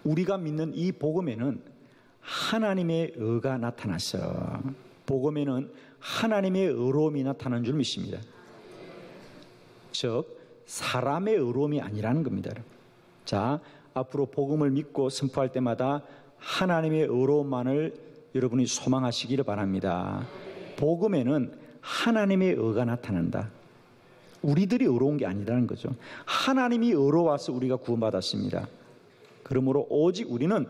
우리가 믿는 이 복음에는 하나님의 의가 나타났어. 복음에는 하나님의 의로움이 나타난 줄 믿습니다. 즉 사람의 의로움이 아니라는 겁니다. 자, 앞으로 복음을 믿고 선포할 때마다 하나님의 의로움만을 여러분이 소망하시기를 바랍니다. 복음에는 하나님의 의가 나타난다. 우리들이 의로운 게 아니라는 거죠. 하나님이 의로워서 우리가 구원받았습니다. 그러므로 오직 우리는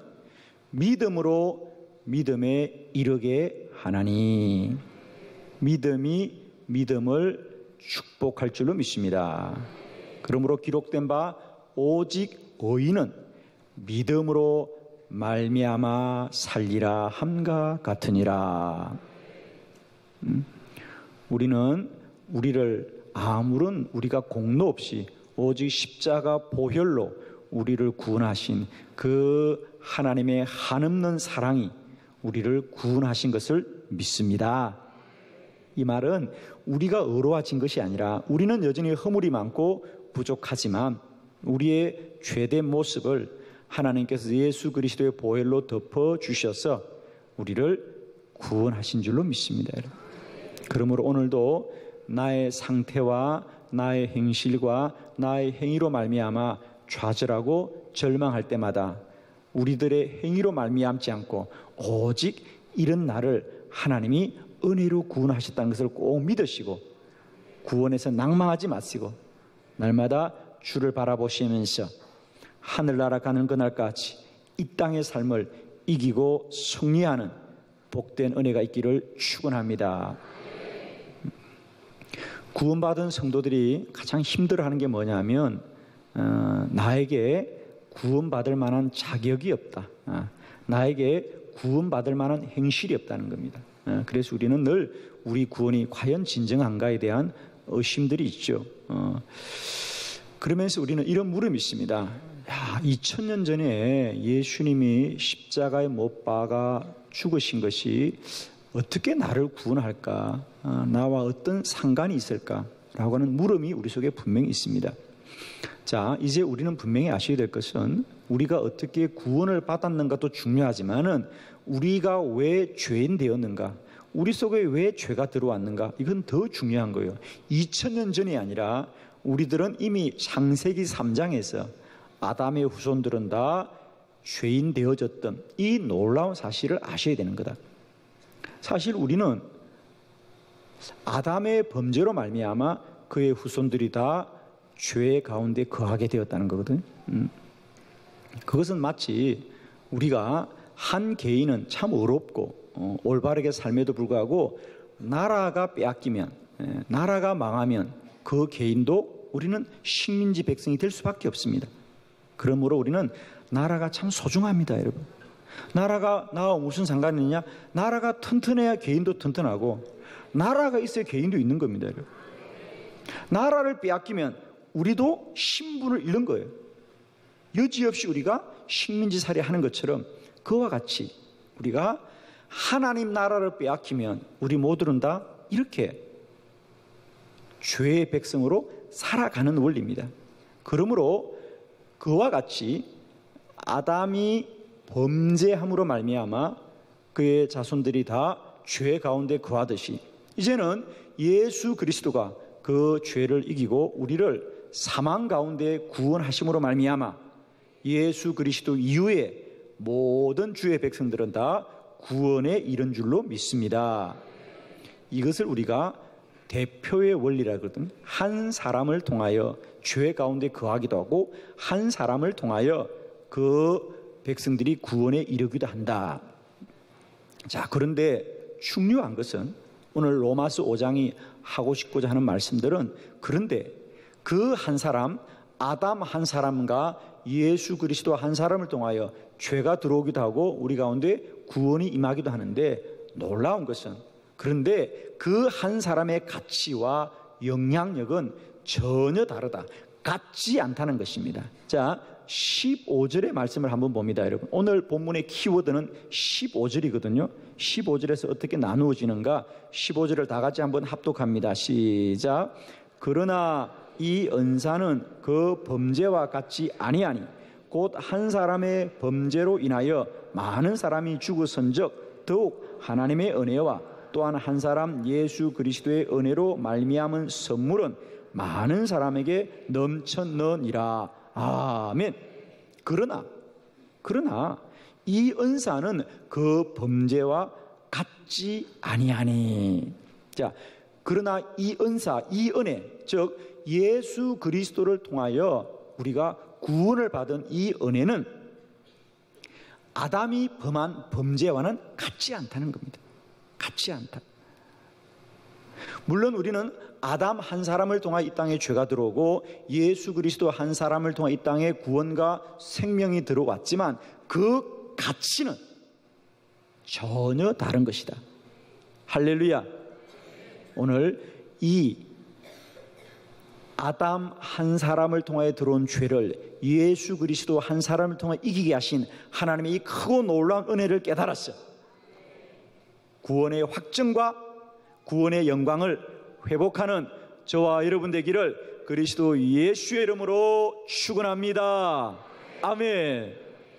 믿음으로 믿음에 이르게 하나니, 믿음이 믿음을 축복할 줄로 믿습니다. 그러므로 기록된 바 오직 의인은 믿음으로 말미암아 살리라 함과 같으니라. 우리는 우리를 아무런 우리가 공로 없이 오직 십자가 보혈로 우리를 구원하신 그 하나님의 한없는 사랑이 우리를 구원하신 것을 믿습니다. 이 말은 우리가 의로워진 것이 아니라 우리는 여전히 허물이 많고 부족하지만 우리의 죄된 모습을 하나님께서 예수 그리스도의 보혈로 덮어주셔서 우리를 구원하신 줄로 믿습니다. 그러므로 오늘도 나의 상태와 나의 행실과 나의 행위로 말미암아 좌절하고 절망할 때마다 우리들의 행위로 말미암지 않고 오직 이런 나를 하나님이 은혜로 구원하셨다는 것을 꼭 믿으시고 구원에서 낭망하지 마시고 날마다 주를 바라보시면서 하늘나라 가는 그날까지 이 땅의 삶을 이기고 승리하는 복된 은혜가 있기를 축원합니다. 구원받은 성도들이 가장 힘들어하는 게 뭐냐면 나에게 구원받을 만한 자격이 없다. 나에게 구원받을 만한 행실이 없다는 겁니다. 그래서 우리는 늘 우리 구원이 과연 진정한가에 대한 의심들이 있죠. 그러면서 우리는 이런 물음이 있습니다. 2000년 전에 예수님이 십자가에 못 박아 죽으신 것이 어떻게 나를 구원할까? 나와 어떤 상관이 있을까? 라고 하는 물음이 우리 속에 분명히 있습니다. 자, 이제 우리는 분명히 아셔야 될 것은 우리가 어떻게 구원을 받았는가도 중요하지만은 우리가 왜 죄인 되었는가? 우리 속에 왜 죄가 들어왔는가? 이건 더 중요한 거예요. 2000년 전이 아니라 우리들은 이미 창세기 3장에서 아담의 후손들은 다 죄인 되어졌던 이 놀라운 사실을 아셔야 되는 거다. 사실 우리는 아담의 범죄로 말미암아 그의 후손들이 다 죄 가운데 거하게 되었다는 거거든. 그것은 마치 우리가 한 개인은 참 어렵고 올바르게 삶에도 불구하고 나라가 빼앗기면, 나라가 망하면 그 개인도 우리는 식민지 백성이 될 수밖에 없습니다. 그러므로 우리는 나라가 참 소중합니다, 여러분. 나라가 나와 무슨 상관이 있느냐? 나라가 튼튼해야 개인도 튼튼하고 나라가 있어야 개인도 있는 겁니다, 여러분. 나라를 빼앗기면 우리도 신분을 잃는 거예요. 여지없이 우리가 식민지 살이하는 것처럼 그와 같이 우리가 하나님 나라를 빼앗기면 우리 모두는 다 이렇게 죄의 백성으로 살아가는 원리입니다. 그러므로 그와 같이 아담이 범죄함으로 말미암아 그의 자손들이 다 죄 가운데 거하듯이 이제는 예수 그리스도가 그 죄를 이기고 우리를 사망 가운데 구원하심으로 말미암아 예수 그리스도 이후에 모든 주의 백성들은 다 구원에 이른 줄로 믿습니다. 이것을 우리가 대표의 원리라 그러거든. 한 사람을 통하여 죄 가운데 거하기도 하고 한 사람을 통하여 그 백성들이 구원에 이르기도 한다. 자, 그런데 중요한 것은 오늘 로마서 5장이 하고 싶고자 하는 말씀들은 그런데 그 한 사람, 아담 한 사람과 예수 그리스도 한 사람을 통하여 죄가 들어오기도 하고 우리 가운데 구원이 임하기도 하는데 놀라운 것은 그런데 그 한 사람의 가치와 영향력은 전혀 다르다. 같지 않다는 것입니다. 자, 15절의 말씀을 한번 봅니다, 여러분. 오늘 본문의 키워드는 15절이거든요. 15절에서 어떻게 나누어지는가? 15절을 다 같이 한번 합독합니다. 시작. 그러나 이 은사는 그 범죄와 같지 아니하니 곧 한 사람의 범죄로 인하여 많은 사람이 죽었은즉 더욱 하나님의 은혜와 또한 한 사람 예수 그리스도의 은혜로 말미암은 선물은 많은 사람에게 넘쳤느니라. 아멘. 그러나 이 은사는 그 범죄와 같지 아니하니. 자, 그러나 이 은사, 이 은혜, 즉 예수 그리스도를 통하여 우리가 구원을 받은 이 은혜는 아담이 범한 범죄와는 같지 않다는 겁니다. 같지 않다. 물론 우리는 아담 한 사람을 통해 이 땅에 죄가 들어오고 예수 그리스도 한 사람을 통해 이 땅에 구원과 생명이 들어왔지만 그 가치는 전혀 다른 것이다. 할렐루야. 오늘 이 아담 한 사람을 통하여 들어온 죄를 예수 그리스도 한 사람을 통해 이기게 하신 하나님의 이 크고 놀라운 은혜를 깨달았어요. 구원의 확증과 구원의 영광을 회복하는 저와 여러분 되기를 그리스도 예수의 이름으로 축원합니다. 아멘.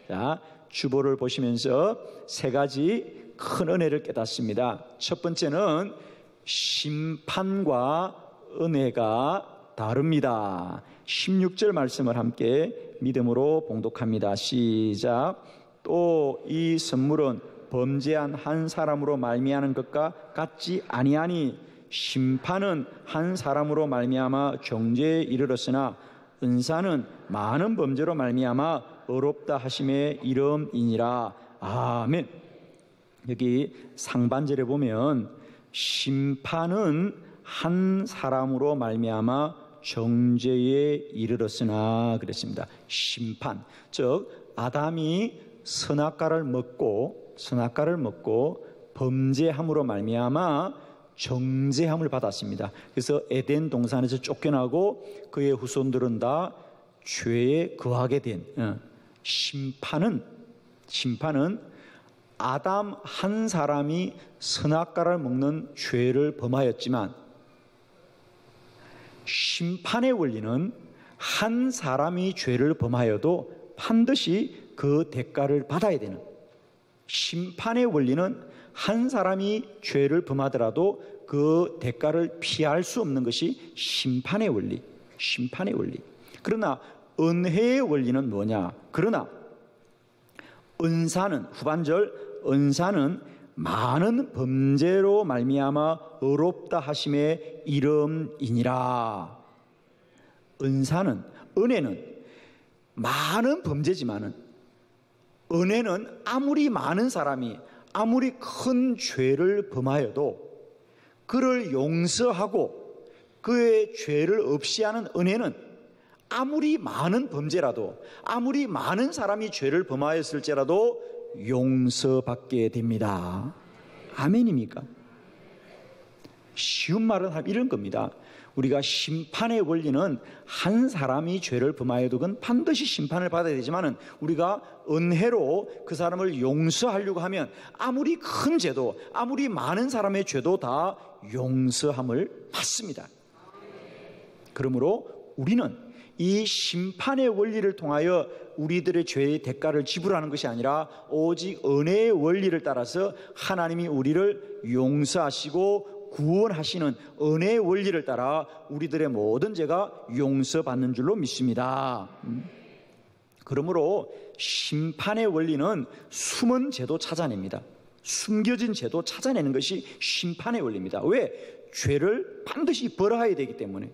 자, 주보를 보시면서 세 가지 큰 은혜를 깨닫습니다. 첫 번째는 심판과 은혜가 다릅니다. 16절 말씀을 함께 믿음으로 봉독합니다. 시작. 또 이 선물은 범죄한 한 사람으로 말미암은 것과 같지 아니하니 심판은 한 사람으로 말미암아 정죄에 이르렀으나 은사는 많은 범죄로 말미암아 의롭다 하심의 이름이니라. 아멘. 여기 상반절에 보면 심판은 한 사람으로 말미암아 정죄에 이르렀으나 그랬습니다. 심판, 즉 아담이 선악과를 먹고 범죄함으로 말미암아 정죄함을 받았습니다. 그래서 에덴 동산에서 쫓겨나고 그의 후손들은 다 죄에 거하게 된 심판은 아담 한 사람이 선악과를 먹는 죄를 범하였지만 심판의 원리는 한 사람이 죄를 범하여도 반드시 그 대가를 받아야 되는, 심판의 원리는 한 사람이 죄를 범하더라도 그 대가를 피할 수 없는 것이 심판의 원리. 그러나 은혜의 원리는 뭐냐? 그러나 은사는 많은 범죄로 말미암아 의롭다 하심의 이름이니라. 은혜는 많은 범죄지만은 은혜는 아무리 많은 사람이 아무리 큰 죄를 범하여도 그를 용서하고 그의 죄를 없이 하는 은혜는 아무리 많은 범죄라도 아무리 많은 사람이 죄를 범하였을지라도 용서받게 됩니다. 아멘입니까? 쉬운 말은 이런 겁니다. 우리가 심판의 원리는 한 사람이 죄를 범하여도 그건 반드시 심판을 받아야 되지만 우리가 은혜로 그 사람을 용서하려고 하면 아무리 큰 죄도 아무리 많은 사람의 죄도 다 용서함을 받습니다. 그러므로 우리는 이 심판의 원리를 통하여 우리들의 죄의 대가를 지불하는 것이 아니라 오직 은혜의 원리를 따라서 하나님이 우리를 용서하시고 구원하시는 은혜의 원리를 따라 우리들의 모든 죄가 용서받는 줄로 믿습니다. 그러므로 심판의 원리는 숨은 죄도 찾아냅니다. 숨겨진 죄도 찾아내는 것이 심판의 원리입니다. 왜? 죄를 반드시 벌어야 되기 때문에.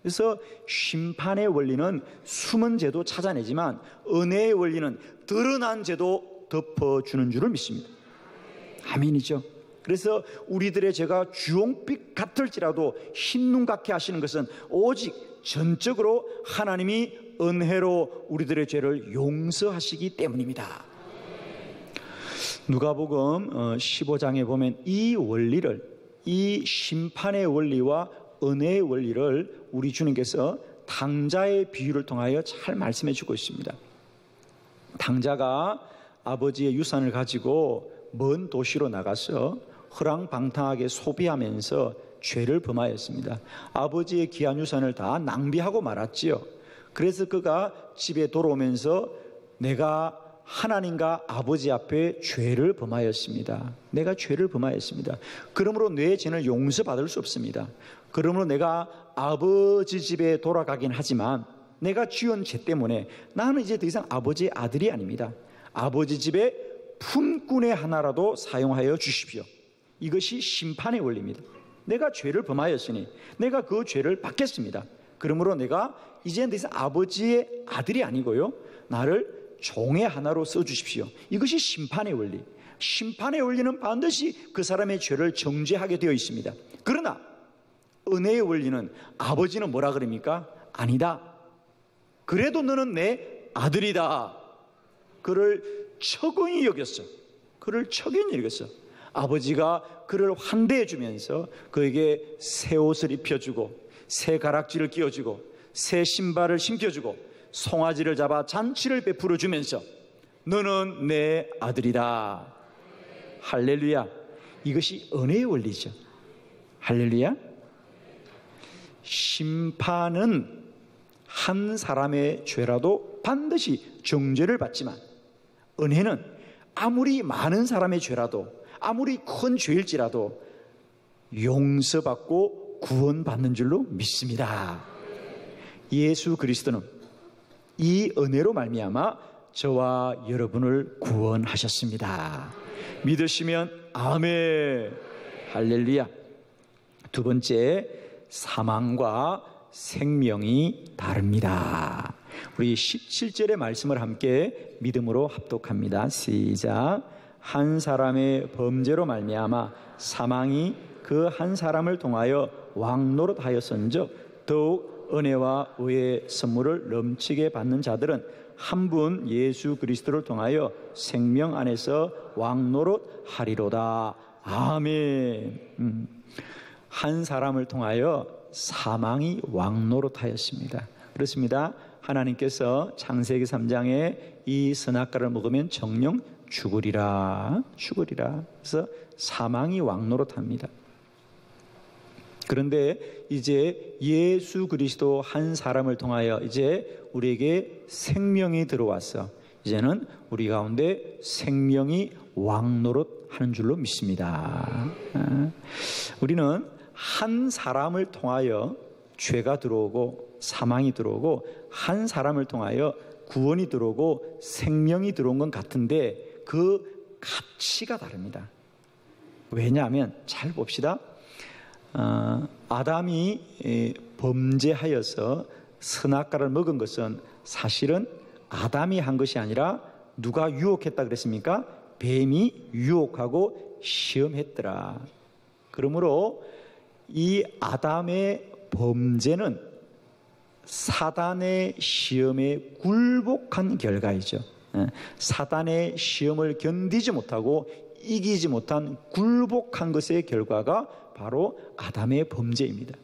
그래서 심판의 원리는 숨은 죄도 찾아내지만 은혜의 원리는 드러난 죄도 덮어주는 줄을 믿습니다. 아멘이죠. 그래서 우리들의 죄가 주홍빛 같을지라도 흰눈 같게 하시는 것은 오직 전적으로 하나님이 은혜로 우리들의 죄를 용서하시기 때문입니다. 누가복음 15장에 보면 이 원리를, 이 심판의 원리와 은혜의 원리를 우리 주님께서 당자의 비유를 통하여 잘 말씀해 주고 있습니다. 당자가 아버지의 유산을 가지고 먼 도시로 나가서 허랑방탕하게 소비하면서 죄를 범하였습니다. 아버지의 귀한 유산을 다 낭비하고 말았지요. 그래서 그가 집에 돌아오면서 내가 하나님과 아버지 앞에 죄를 범하였습니다. 내가 죄를 범하였습니다. 그러므로 내 죄는 용서받을 수 없습니다. 그러므로 내가 아버지 집에 돌아가긴 하지만 내가 지은 죄 때문에 나는 이제 더 이상 아버지의 아들이 아닙니다. 아버지 집에 품꾼의 하나라도 사용하여 주십시오. 이것이 심판의 원리입니다. 내가 죄를 범하였으니 내가 그 죄를 받겠습니다. 그러므로 내가 이제 더 이상 아버지의 아들이 아니고요, 나를 종의 하나로 써주십시오. 이것이 심판의 원리. 심판의 원리는 반드시 그 사람의 죄를 정죄하게 되어 있습니다. 그러나 은혜의 원리는 아버지는 뭐라 그럽니까? 아니다. 그래도 너는 내 아들이다. 그를 척은히 여겼어. 그를 척은히 여겼어. 아버지가 그를 환대해 주면서 그에게 새 옷을 입혀주고 새 가락지를 끼워주고 새 신발을 신겨주고 송아지를 잡아 잔치를 베풀어 주면서 너는 내 아들이다. 할렐루야. 이것이 은혜의 원리죠. 할렐루야. 심판은 한 사람의 죄라도 반드시 정죄를 받지만 은혜는 아무리 많은 사람의 죄라도 아무리 큰 죄일지라도 용서받고 구원받는 줄로 믿습니다. 예수 그리스도는 이 은혜로 말미암아 저와 여러분을 구원하셨습니다. 믿으시면 아멘. 할렐루야. 두 번째, 사망과 생명이 다릅니다. 우리 17절의 말씀을 함께 믿음으로 합독합니다. 시작. 한 사람의 범죄로 말미암아 사망이 그 한 사람을 통하여 왕노릇하였은즉 더욱 은혜와 의의 선물을 넘치게 받는 자들은 한 분 예수 그리스도를 통하여 생명 안에서 왕노릇하리로다. 아멘. 한 사람을 통하여 사망이 왕노릇하였습니다. 그렇습니다. 하나님께서 창세기 3장에 이 선악과를 먹으면 정령 죽으리라. 그래서 사망이 왕노릇합니다. 그런데 이제 예수 그리스도 한 사람을 통하여 이제 우리에게 생명이 들어왔어. 이제는 우리 가운데 생명이 왕노릇하는 줄로 믿습니다. 우리는 한 사람을 통하여 죄가 들어오고 사망이 들어오고 한 사람을 통하여 구원이 들어오고 생명이 들어온 건 같은데 그 가치가 다릅니다. 왜냐하면 잘 봅시다. 아담이 범죄하여서 선악과를 먹은 것은 사실은 아담이 한 것이 아니라 누가 유혹했다 그랬습니까? 뱀이 유혹하고 시험했더라. 그러므로 이 아담의 범죄는 사단의 시험에 굴복한 결과이죠. 사단의 시험을 견디지 못하고 이기지 못한 굴복한 것의 결과가 바로 아담의 범죄입니다.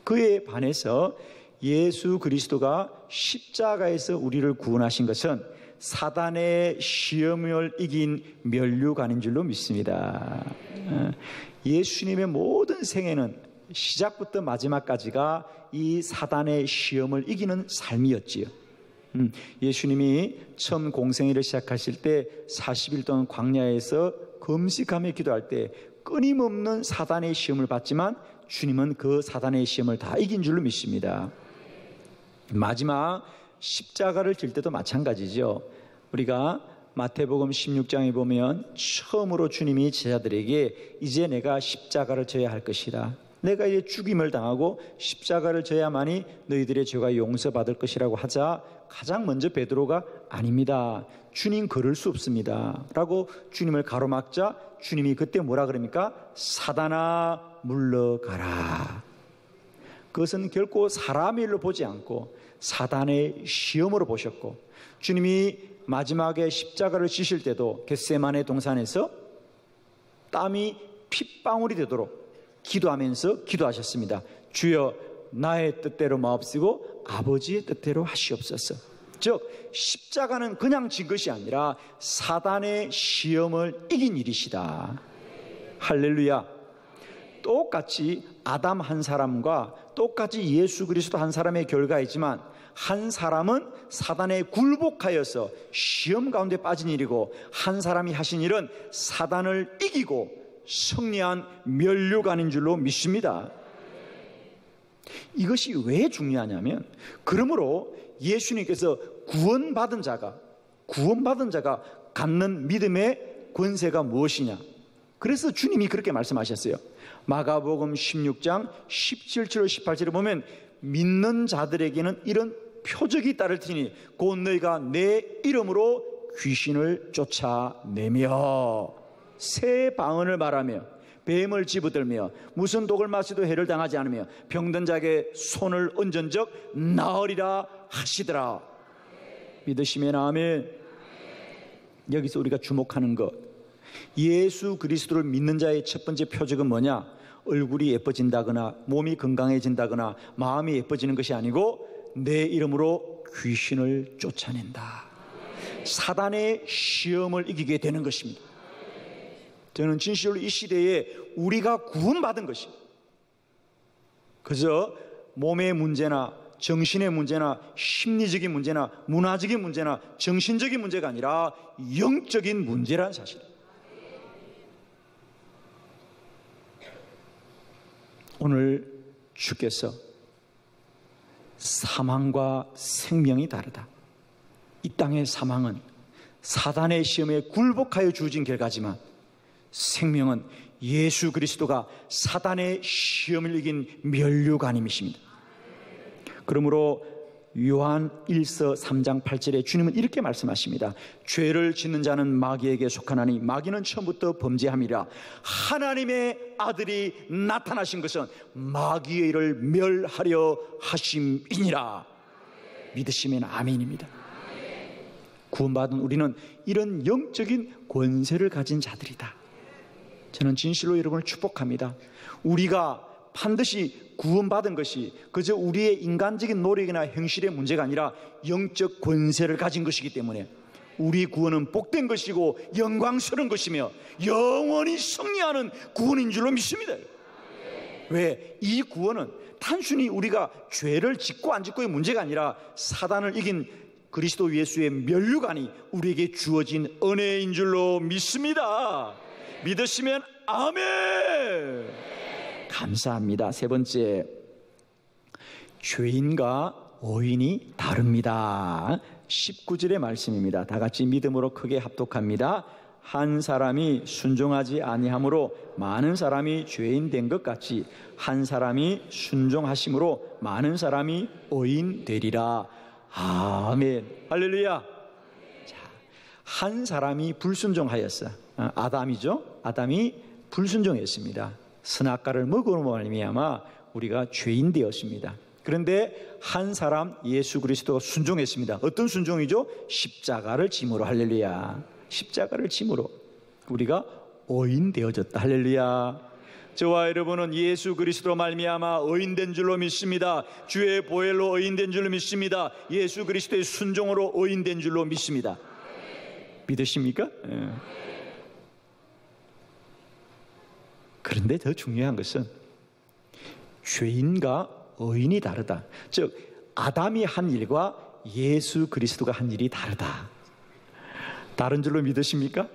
그에 반해서 예수 그리스도가 십자가에서 우리를 구원하신 것은 사단의 시험을 이긴 면류관인 줄로 믿습니다. 예수님의 모든 생애는 시작부터 마지막까지가 이 사단의 시험을 이기는 삶이었지요. 예수님이 처음 공생애를 시작하실 때 40일 동안 광야에서 금식하며 기도할 때 끊임없는 사단의 시험을 받지만 주님은 그 사단의 시험을 다 이긴 줄로 믿습니다. 마지막 십자가를 질 때도 마찬가지죠. 우리가 마태복음 16장에 보면 처음으로 주님이 제자들에게 이제 내가 십자가를 져야 할 것이라, 내가 이제 죽임을 당하고 십자가를 져야만이 너희들의 죄가 용서받을 것이라고 하자 가장 먼저 베드로가 아닙니다, 주님 그럴 수 없습니다 라고 주님을 가로막자 주님이 그때 뭐라 그럽니까? 사단아 물러가라. 그것은 결코 사람의 일로 보지 않고 사단의 시험으로 보셨고, 주님이 마지막에 십자가를 지실 때도 겟세마네 동산에서 땀이 핏방울이 되도록 기도하면서 기도하셨습니다. 주여 나의 뜻대로 마옵시고 아버지의 뜻대로 하시옵소서. 즉 십자가는 그냥 진 것이 아니라 사단의 시험을 이긴 일이시다. 할렐루야. 똑같이 아담 한 사람과 똑같이 예수 그리스도 한 사람의 결과이지만 한 사람은 사단에 굴복하여서 시험 가운데 빠진 일이고 한 사람이 하신 일은 사단을 이기고 승리한 면류관인 줄로 믿습니다. 이것이 왜 중요하냐면 그러므로 예수님께서 구원받은 자가 갖는 믿음의 권세가 무엇이냐, 그래서 주님이 그렇게 말씀하셨어요. 마가복음 16장 17절 18절에 보면 믿는 자들에게는 이런 표적이 따를 테니 곧 너희가 내 이름으로 귀신을 쫓아내며 새 방언을 말하며 뱀을 집어들며 무슨 독을 마시도 해를 당하지 않으며 병든 자에게 손을 얹은 적 나으리라 하시더라. 믿으시면 아멘. 여기서 우리가 주목하는 것, 예수 그리스도를 믿는 자의 첫 번째 표적은 뭐냐? 얼굴이 예뻐진다거나 몸이 건강해진다거나 마음이 예뻐지는 것이 아니고 내 이름으로 귀신을 쫓아낸다. 사단의 시험을 이기게 되는 것입니다. 저는 진실로 이 시대에 우리가 구원받은 것이 그저 몸의 문제나 정신의 문제나 심리적인 문제나 문화적인 문제나 정신적인 문제가 아니라 영적인 문제라는 사실입니다. 오늘 주께서 사망과 생명이 다르다. 이 땅의 사망은 사단의 시험에 굴복하여 주어진 결과지만 생명은 예수 그리스도가 사단의 시험을 이긴 면류관임이십니다. 그러므로 요한 1서 3장 8절에 주님은 이렇게 말씀하십니다. 죄를 짓는 자는 마귀에게 속하나니 마귀는 처음부터 범죄함이라. 하나님의 아들이 나타나신 것은 마귀의 일을 멸하려 하심이니라. 믿으시면 아멘입니다. 구원받은 우리는 이런 영적인 권세를 가진 자들이다. 저는 진실로 여러분을 축복합니다. 우리가 반드시 구원받은 것이 그저 우리의 인간적인 노력이나 형실의 문제가 아니라 영적 권세를 가진 것이기 때문에 우리 구원은 복된 것이고 영광스러운 것이며 영원히 승리하는 구원인 줄로 믿습니다. 왜? 이 구원은 단순히 우리가 죄를 짓고 안 짓고의 문제가 아니라 사단을 이긴 그리스도 예수의 면류관이 우리에게 주어진 은혜인 줄로 믿습니다. 믿으시면 아멘. 감사합니다. 세 번째, 죄인과 의인이 다릅니다. 19절의 말씀입니다. 다 같이 믿음으로 크게 합독합니다. 한 사람이 순종하지 아니함으로 많은 사람이 죄인 된 것 같이 한 사람이 순종하심으로 많은 사람이 의인 되리라. 아멘. 할렐루야. 자, 한 사람이 불순종하였어. 아담이죠. 아담이 불순종했습니다. 선악과를 먹음으로 말미암아 우리가 죄인 되었습니다. 그런데 한 사람 예수 그리스도가 순종했습니다. 어떤 순종이죠? 십자가를 짐으로. 할렐루야. 십자가를 짐으로 우리가 의인 되어졌다. 할렐루야. 저와 여러분은 예수 그리스도로 말미암아 의인된 줄로 믿습니다. 주의 보혈로 의인된 줄로 믿습니다. 예수 그리스도의 순종으로 의인된 줄로 믿습니다. 믿으십니까? 그런데 더 중요한 것은 죄인과 의인이 다르다. 즉 아담이 한 일과 예수 그리스도가 한 일이 다르다. 다른 줄로 믿으십니까?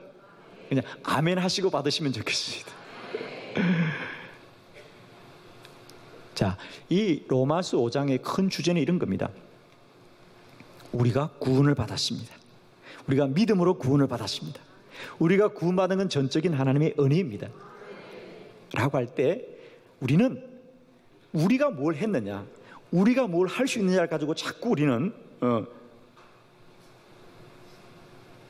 그냥 아멘 하시고 받으시면 좋겠습니다. 자, 이 로마서 5장의 큰 주제는 이런 겁니다. 우리가 구원을 받았습니다. 우리가 믿음으로 구원을 받았습니다. 우리가 구원받은 건 전적인 하나님의 은혜입니다. 라고 할 때 우리는 우리가 뭘 했느냐, 우리가 뭘 할 수 있느냐를 가지고 자꾸 우리는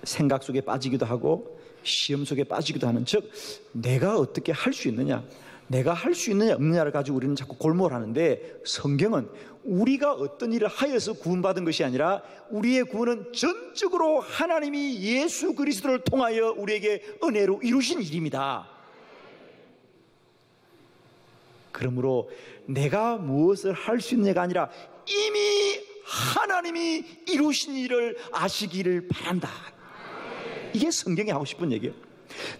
생각 속에 빠지기도 하고 시험 속에 빠지기도 하는, 즉 내가 어떻게 할 수 있느냐, 내가 할 수 있느냐 없느냐를 가지고 우리는 자꾸 골몰 하는데, 성경은 우리가 어떤 일을 하여서 구원받은 것이 아니라 우리의 구원은 전적으로 하나님이 예수 그리스도를 통하여 우리에게 은혜로 이루신 일입니다. 그러므로 내가 무엇을 할 수 있느냐가 아니라 이미 하나님이 이루신 일을 아시기를 바란다. 이게 성경이 하고 싶은 얘기예요.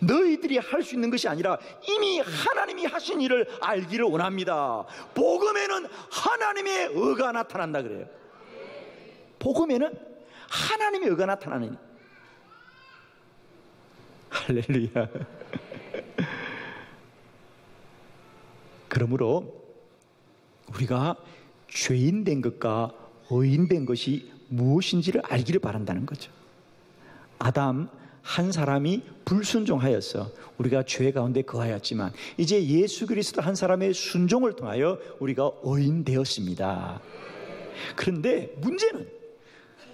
너희들이 할 수 있는 것이 아니라 이미 하나님이 하나님이 하신 일을 알기를 원합니다. 복음에는 하나님의 의가 나타난다 그래요. 복음에는 하나님의 의가 나타나는. 할렐루야. 그러므로 우리가 죄인 된 것과 의인 된 것이 무엇인지를 알기를 바란다는 거죠. 아담 한 사람이 불순종하여서 우리가 죄 가운데 거하였지만 이제 예수 그리스도 한 사람의 순종을 통하여 우리가 의인 되었습니다. 그런데 문제는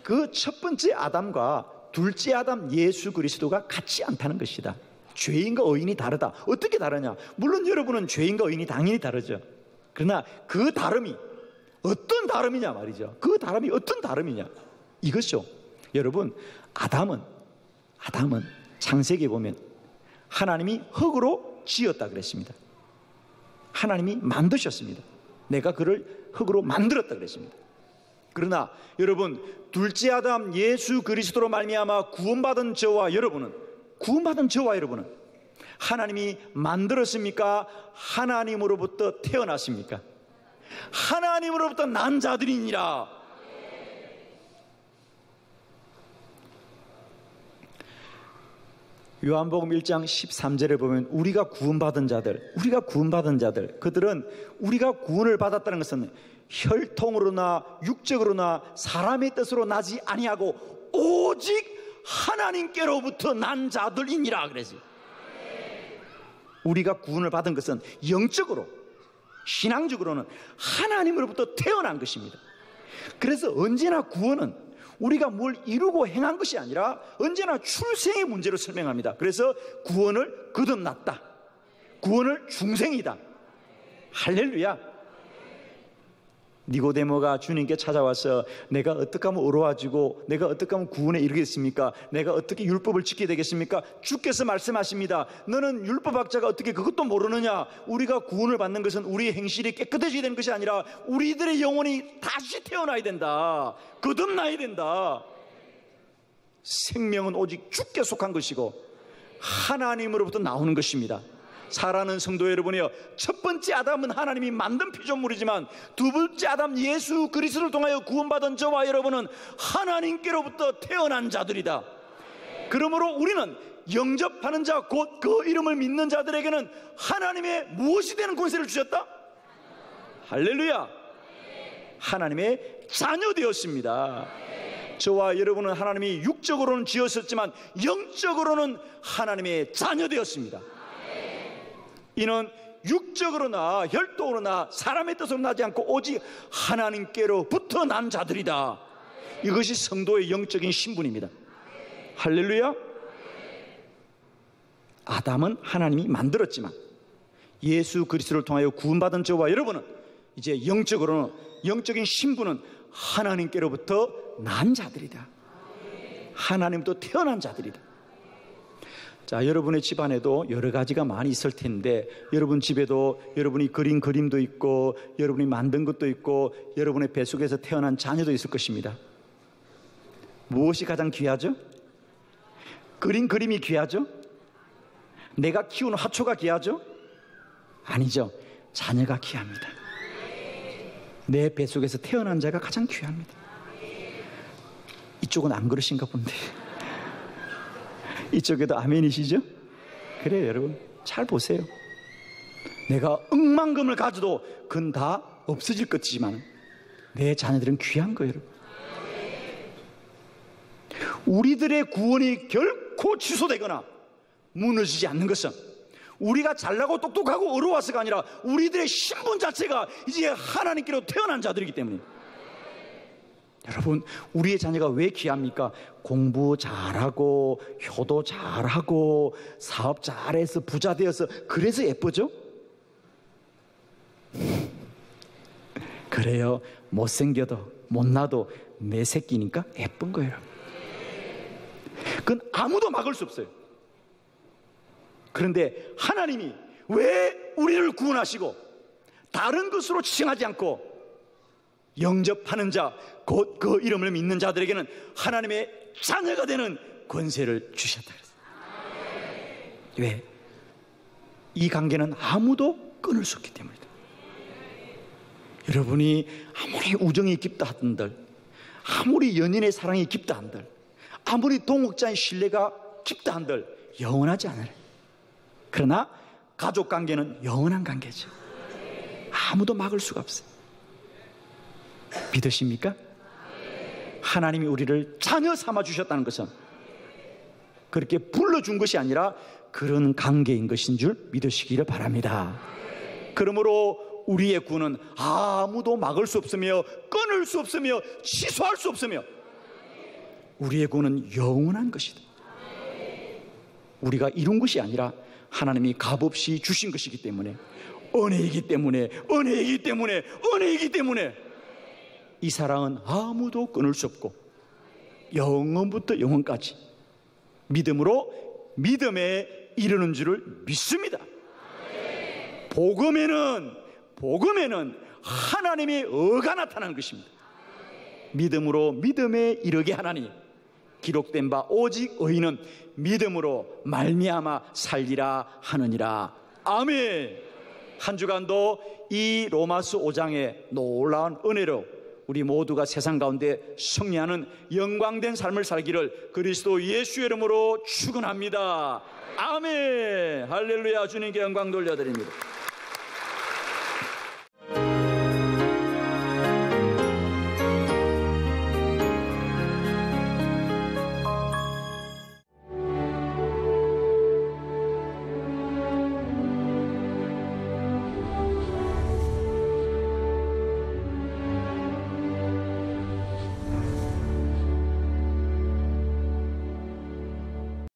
그 첫 번째 아담과 둘째 아담 예수 그리스도가 같지 않다는 것이다. 죄인과 의인이 다르다. 어떻게 다르냐? 물론 여러분은 죄인과 의인이 당연히 다르죠. 그러나 그 다름이 어떤 다름이냐 말이죠. 그 다름이 어떤 다름이냐? 이것이죠. 여러분, 아담은 창세기에 보면 하나님이 흙으로 지었다 그랬습니다. 하나님이 만드셨습니다. 내가 그를 흙으로 만들었다 그랬습니다. 그러나 여러분, 둘째 아담 예수 그리스도로 말미암아 구원받은 저와 여러분은 하나님이 만들었습니까? 하나님으로부터 태어났습니까? 하나님으로부터 난 자들이니라. 요한복음 1장 13절에 보면 우리가 구원받은 자들, 그들은 우리가 구원을 받았다는 것은 혈통으로나 육적으로나 사람의 뜻으로 나지 아니하고 오직 하나님께로부터 난 자들이니라 그랬어요. 우리가 구원을 받은 것은 영적으로, 신앙적으로는 하나님으로부터 태어난 것입니다. 그래서 언제나 구원은 우리가 뭘 이루고 행한 것이 아니라 언제나 출생의 문제로 설명합니다. 그래서 구원을 거듭났다, 구원을 중생이다. 할렐루야. 니고데모가 주님께 찾아와서 내가 어떻게 하면 의로워지고 내가 어떻게 하면 구원에 이르겠습니까? 내가 어떻게 율법을 지키게 되겠습니까? 주께서 말씀하십니다. 너는 율법학자가 어떻게 그것도 모르느냐? 우리가 구원을 받는 것은 우리의 행실이 깨끗해져야 되는 것이 아니라 우리들의 영혼이 다시 태어나야 된다, 거듭나야 된다. 생명은 오직 주께 속한 것이고 하나님으로부터 나오는 것입니다. 사랑하는 성도 여러분이여, 첫 번째 아담은 하나님이 만든 피조물이지만 두 번째 아담 예수 그리스도를 통하여 구원받은 저와 여러분은 하나님께로부터 태어난 자들이다. 그러므로 우리는 영접하는 자, 곧 그 이름을 믿는 자들에게는 하나님의 무엇이 되는 권세를 주셨다? 할렐루야. 하나님의 자녀 되었습니다. 저와 여러분은 하나님이 육적으로는 지었었지만 영적으로는 하나님의 자녀 되었습니다. 이는 육적으로나 혈통으로나 사람의 뜻으로 나지 않고 오직 하나님께로부터 난 자들이다. 이것이 성도의 영적인 신분입니다. 할렐루야. 아담은 하나님이 만들었지만 예수 그리스도를 통하여 구원받은 저와 여러분은 이제 영적으로는, 영적인 신분은 하나님께로부터 난 자들이다. 하나님부터 태어난 자들이다. 자, 여러분의 집안에도 여러 가지가 많이 있을 텐데 여러분 집에도 여러분이 그린 그림도 있고 여러분이 만든 것도 있고 여러분의 뱃속에서 태어난 자녀도 있을 것입니다. 무엇이 가장 귀하죠? 그린 그림이 귀하죠? 내가 키운 화초가 귀하죠? 아니죠. 자녀가 귀합니다. 내 뱃속에서 태어난 자가 가장 귀합니다. 이쪽은 안 그러신가 본데 이쪽에도 아멘이시죠? 그래요. 여러분 잘 보세요. 내가 억만금을 가져도 그건 다 없어질 것이지만 내 자녀들은 귀한 거예요. 여러분, 우리들의 구원이 결코 취소되거나 무너지지 않는 것은 우리가 잘나고 똑똑하고 어려워서가 아니라 우리들의 신분 자체가 이제 하나님께로 태어난 자들이기 때문에. 여러분, 우리의 자녀가 왜 귀합니까? 공부 잘하고 효도 잘하고 사업 잘해서 부자 되어서 그래서 예쁘죠? 그래요. 못생겨도 못나도 내 새끼니까 예쁜 거예요. 그건 아무도 막을 수 없어요. 그런데 하나님이 왜 우리를 구원하시고 다른 것으로 칭하지 않고 영접하는 자, 곧 그 이름을 믿는 자들에게는 하나님의 자녀가 되는 권세를 주셨다 그랬어요. 왜? 이 관계는 아무도 끊을 수 없기 때문이다. 여러분이 아무리 우정이 깊다 하던들, 아무리 연인의 사랑이 깊다 한들, 아무리 동역자의 신뢰가 깊다 한들 영원하지 않아요. 그러나 가족 관계는 영원한 관계죠. 아무도 막을 수가 없어요. 믿으십니까? 하나님이 우리를 자녀 삼아 주셨다는 것은 그렇게 불러준 것이 아니라 그런 관계인 것인 줄 믿으시기를 바랍니다. 그러므로 우리의 구원은 아무도 막을 수 없으며 끊을 수 없으며 취소할 수 없으며 우리의 구원은 영원한 것이다. 우리가 이룬 것이 아니라 하나님이 값없이 주신 것이기 때문에, 은혜이기 때문에 이 사랑은 아무도 끊을 수 없고 영원부터 영원까지 믿음으로 믿음에 이르는 줄을 믿습니다. 복음에는 하나님의 의가 나타나는 것입니다. 믿음으로 믿음에 이르게 하나니 기록된 바 오직 의인은 믿음으로 말미암아 살리라 하느니라. 아멘. 한 주간도 이 로마서 5장의 놀라운 은혜로 우리 모두가 세상 가운데 승리하는 영광된 삶을 살기를 그리스도 예수의 이름으로 축원합니다. 아멘. 할렐루야. 주님께 영광 돌려드립니다.